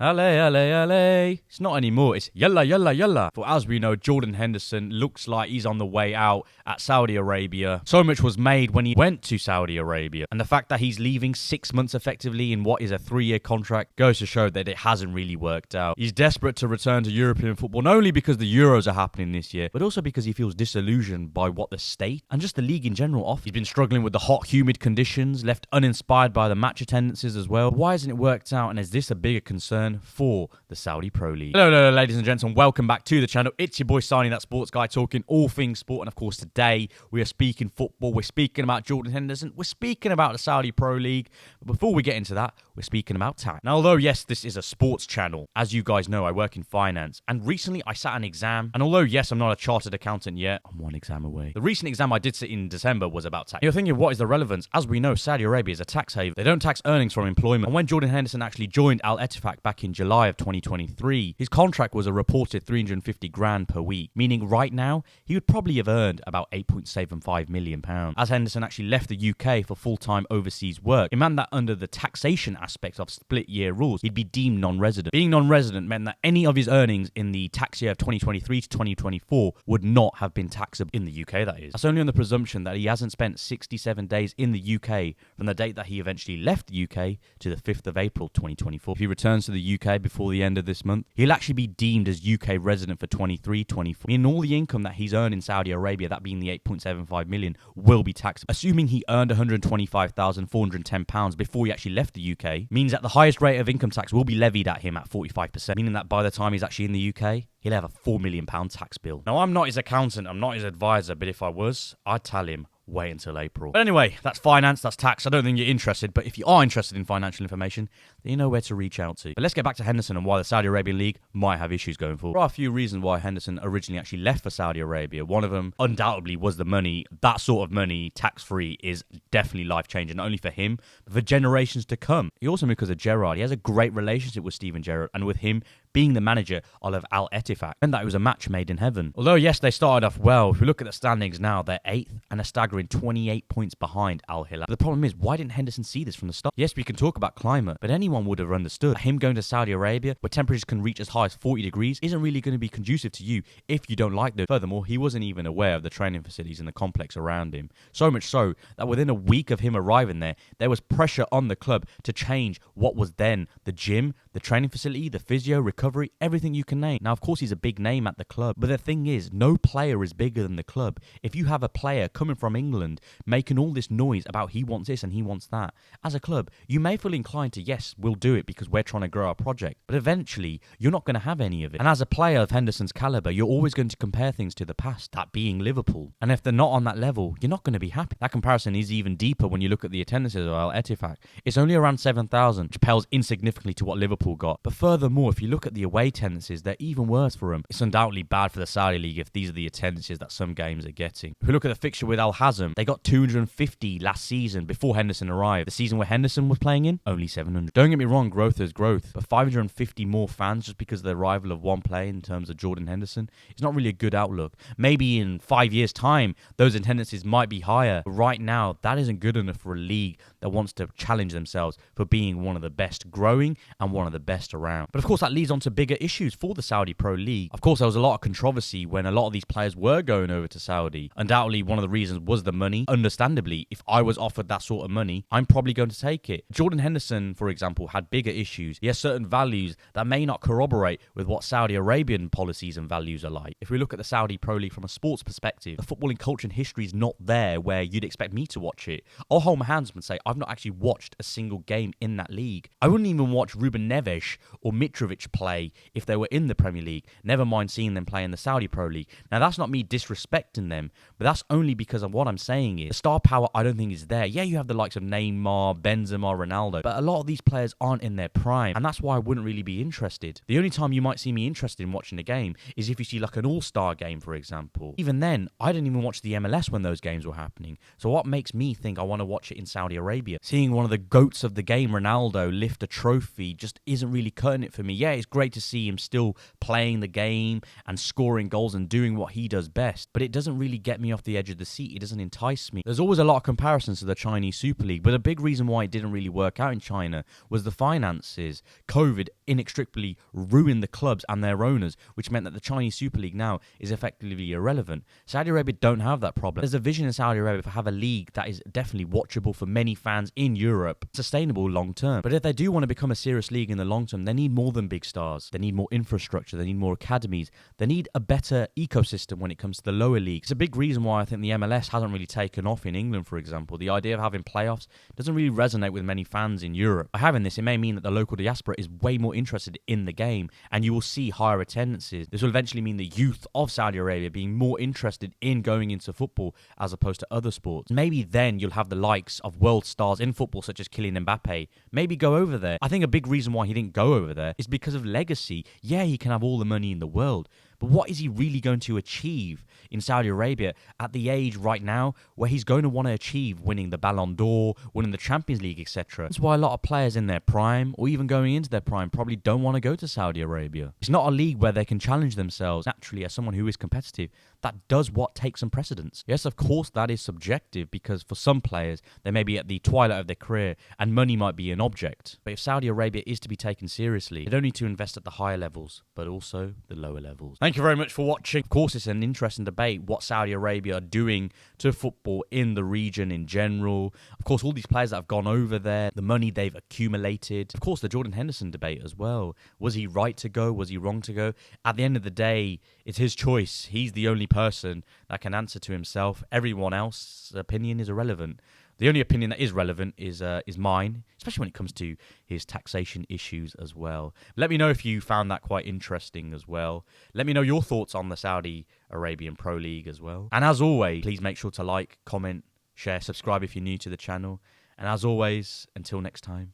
LA. It's not anymore. It's yalla. For as we know, Jordan Henderson looks like he's on the way out at Saudi Arabia. So much was made when he went to Saudi Arabia. And the fact that he's leaving 6 months effectively in what is a 3-year contract goes to show that it hasn't really worked out. He's desperate to return to European football, not only because the Euros are happening this year, but also because he feels disillusioned by what the state and just the league in general offers. He's been struggling with the hot, humid conditions, left uninspired by the match attendances as well. Why hasn't it worked out, and is this a bigger concern for the Saudi Pro League? Hello, ladies and gentlemen. Welcome back to the channel. It's your boy Sani-That sports guy, talking all things sport. And of course, today we are speaking football. We're speaking about Jordan Henderson. We're speaking about the Saudi Pro League. But before we get into that, we're speaking about tax. Now, although, yes, this is a sports channel, as you guys know, I work in finance. And recently I sat an exam. And although, yes, I'm not a chartered accountant yet, I'm one exam away. The recent exam I did sit in December was about tax. You're thinking, what is the relevance? As we know, Saudi Arabia is a tax haven. They don't tax earnings from employment. And when Jordan Henderson actually joined Al-Ettifaq back in July of 2023, his contract was a reported 350 grand per week, meaning right now he would probably have earned about 8.75 million pounds. As Henderson actually left the UK for full-time overseas work, it meant that under the taxation aspects of split year rules, he'd be deemed non-resident. Being non-resident meant that any of his earnings in the tax year of 2023 to 2024 would not have been taxable in the UK, that is. That's only on the presumption that he hasn't spent 67 days in the UK from the date that he eventually left the UK to the 5th of April 2024. If he returns to the UK before the end of this month, he'll actually be deemed as UK resident for 23-24. Meaning all the income that he's earned in Saudi Arabia, that being the 8.75 million, will be taxed. Assuming he earned £125,410 before he actually left the UK, means that the highest rate of income tax will be levied at him at 45%, meaning that by the time he's actually in the UK, he'll have a £4 million tax bill. Now, I'm not his accountant, I'm not his advisor, but if I was, I'd tell him, wait until April. But anyway, that's finance, that's tax. I don't think you're interested, but if you are interested in financial information, then you know where to reach out to. But let's get back to Henderson and why the Saudi Arabian League might have issues going forward. There are a few reasons why Henderson originally actually left for Saudi Arabia. One of them, undoubtedly, was the money. That sort of money, tax-free, is definitely life-changing, not only for him, but for generations to come. He also, because of Gerrard, he has a great relationship with Steven Gerrard, and with him being the manager of Al-Ettifaq, and that it was a match made in heaven. Although, yes, they started off well. If we look at the standings now, they're 8th and a staggering 28 points behind Al-Hilal. The problem is, why didn't Henderson see this from the start? Yes, we can talk about climate, but anyone would have understood that him going to Saudi Arabia, where temperatures can reach as high as 40 degrees, isn't really going to be conducive to you if you don't like them. Furthermore, he wasn't even aware of the training facilities and the complex around him. So much so that within a week of him arriving there was pressure on the club to change what was then the gym, the training facility, the physio, recovery, everything you can name. Now, of course, he's a big name at the club, but the thing is, no player is bigger than the club. If you have a player coming from England making all this noise about he wants this and he wants that, as a club, you may feel inclined to, yes, we'll do it because we're trying to grow our project, but eventually, you're not going to have any of it. And as a player of Henderson's caliber, you're always going to compare things to the past, that being Liverpool. And if they're not on that level, you're not going to be happy. That comparison is even deeper when you look at the attendances of Al-Ettifaq. It's only around 7,000, which pales insignificantly to what Liverpool got. But furthermore, if you look at the away attendances, they're even worse for them. It's undoubtedly bad for the Saudi League if these are the attendances that some games are getting. If we look at the fixture with Al Hazm, they got 250 last season before Henderson arrived. The season where Henderson was playing in, only 700. Don't get me wrong, growth is growth, but 550 more fans just because of the arrival of one player in terms of Jordan Henderson, it's not really a good outlook. Maybe in 5 years' time, those attendances might be higher, but right now, that isn't good enough for a league that wants to challenge themselves for being one of the best growing and one of the best around. But of course, that leads on to bigger issues for the Saudi Pro League. Of course, there was a lot of controversy when a lot of these players were going over to Saudi. Undoubtedly, one of the reasons was the money. Understandably, if I was offered that sort of money, I'm probably going to take it. Jordan Henderson, for example, had bigger issues. He has certain values that may not corroborate with what Saudi Arabian policies and values are like. If we look at the Saudi Pro League from a sports perspective, the footballing culture and history is not there where you'd expect me to watch it. I'll hold my hands up and say I've not actually watched a single game in that league. I wouldn't even watch Ruben Neves or Mitrovic play if they were in the Premier League, never mind seeing them play in the Saudi Pro League. Now, that's not me disrespecting them, but that's only because of what I'm saying is the star power I don't think is there. Yeah, you have the likes of Neymar, Benzema, Ronaldo, but a lot of these players aren't in their prime, and that's why I wouldn't really be interested. The only time you might see me interested in watching a game is if you see like an all-star game, for example. Even then, I didn't even watch the MLS when those games were happening. So what makes me think I want to watch it in Saudi Arabia? Seeing one of the GOATs of the game, Ronaldo, lift a trophy just isn't really cutting it for me. Yeah, it's great to see him still playing the game and scoring goals and doing what he does best, but it doesn't really get me off the edge of the seat. It doesn't entice me. There's always a lot of comparisons to the Chinese Super League, but a big reason why it didn't really work out in China was the finances. COVID inextricably ruined the clubs and their owners, which meant that the Chinese Super League now is effectively irrelevant. Saudi Arabia don't have that problem. There's a vision in Saudi Arabia to have a league that is definitely watchable for many fans in Europe, sustainable long term. But if they do want to become a serious league in the long term, they need more than big stars. They need more infrastructure. They need more academies. They need a better ecosystem when it comes to the lower leagues. It's a big reason why I think the MLS hasn't really taken off in England, for example. The idea of having playoffs doesn't really resonate with many fans in Europe. By having this, it may mean that the local diaspora is way more interested in the game, and you will see higher attendances. This will eventually mean the youth of Saudi Arabia being more interested in going into football as opposed to other sports. Maybe then you'll have the likes of world stars in football such as Kylian Mbappe maybe go over there. I think a big reason why he didn't go over there is because of legacy. Yeah, he can have all the money in the world, but what is he really going to achieve in Saudi Arabia at the age right now where he's going to want to achieve winning the Ballon d'Or, winning the Champions League, etc.? That's why a lot of players in their prime, or even going into their prime, probably don't want to go to Saudi Arabia. It's not a league where they can challenge themselves naturally as someone who is competitive. That does what takes some precedence. Yes, of course, that is subjective because for some players, they may be at the twilight of their career and money might be an object. But if Saudi Arabia is to be taken seriously, they don't need to invest at the higher levels, but also the lower levels. Thank you very much for watching. Of course, it's an interesting debate what Saudi Arabia are doing to football in the region in general. Of course, all these players that have gone over there, the money they've accumulated. Of course, the Jordan Henderson debate as well. Was he right to go? Was he wrong to go? At the end of the day, it's his choice. He's the only person that can answer to himself. Everyone else's opinion is irrelevant. The only opinion that is relevant is mine, especially when it comes to his taxation issues as well. Let me know if you found that quite interesting as well. Let me know your thoughts on the Saudi Arabian Pro League as well. And as always, please make sure to like, comment, share, subscribe if you're new to the channel. And as always, until next time,